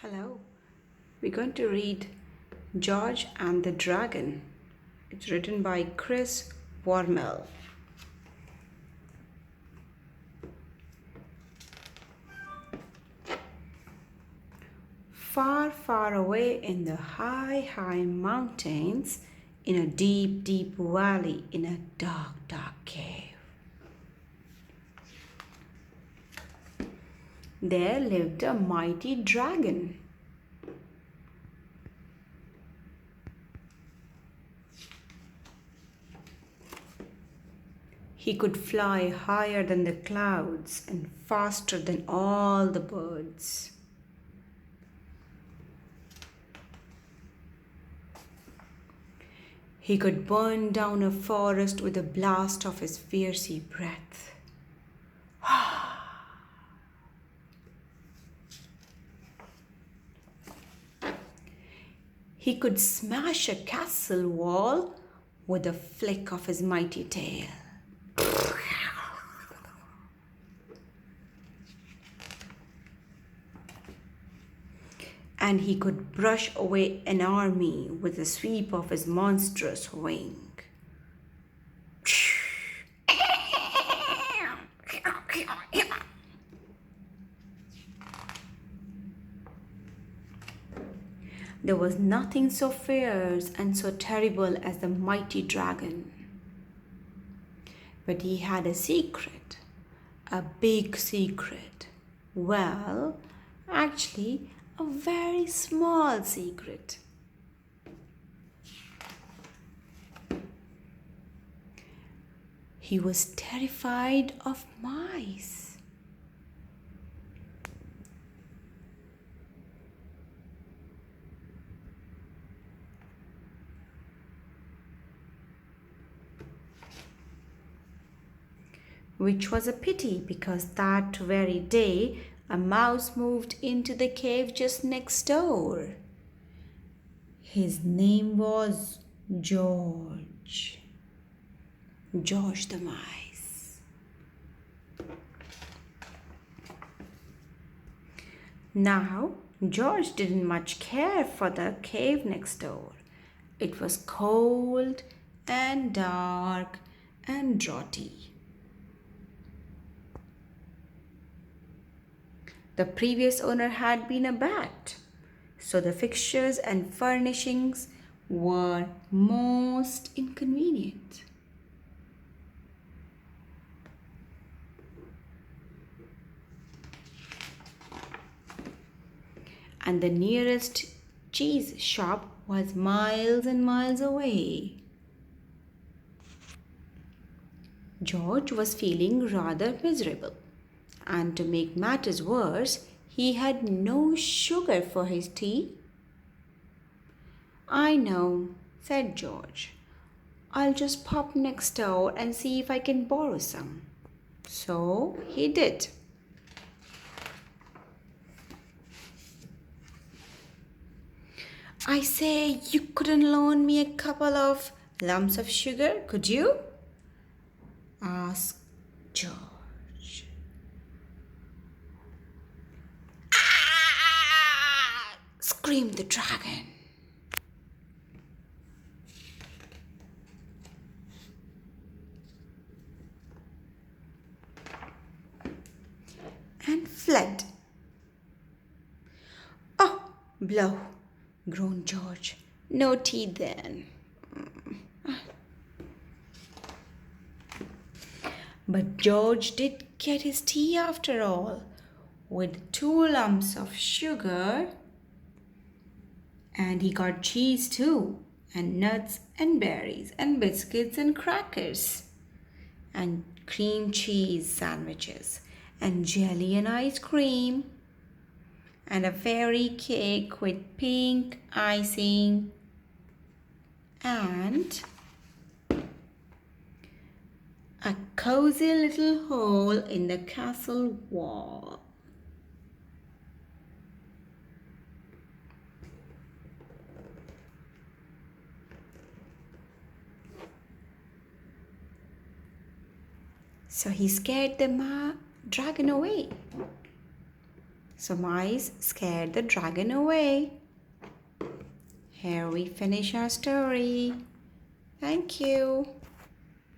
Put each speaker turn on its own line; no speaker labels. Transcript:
Hello. We're going to read George and the Dragon. It's written by Chris Wormell. Far, far away in the high, high mountains, in a deep, deep valley, in a dark, dark cave, there lived a mighty dragon. He could fly higher than the clouds and faster than all the birds. He could burn down a forest with a blast of his fiery breath. He could smash a castle wall with a flick of his mighty tail. And he could brush away an army with a sweep of his monstrous wing. There was nothing so fierce and so terrible as the mighty dragon. But he had a secret, a big secret. Well, actually, a very small secret. He was terrified of mice. Which was a pity because that very day a mouse moved into the cave just next door. His name was George. George the Mice. Now, George didn't much care for the cave next door. It was cold and dark and draughty. The previous owner had been a bat, so the fixtures and furnishings were most inconvenient. And the nearest cheese shop was miles and miles away. George was feeling rather miserable. And to make matters worse, he had no sugar for his tea. I know, said George. I'll just pop next door and see if I can borrow some. So he did. I say, you couldn't loan me a couple of lumps of sugar, could you? Asked George. Screamed the dragon. And fled. Oh, blow, groaned George. No tea then. But George did get his tea after all, with 2 lumps of sugar. And he got cheese too, and nuts and berries and biscuits and crackers and cream cheese sandwiches and jelly and ice cream and a fairy cake with pink icing and a cozy little hole in the castle wall. So he scared the dragon away. So mice scared the dragon away. Here we finish our story. Thank you.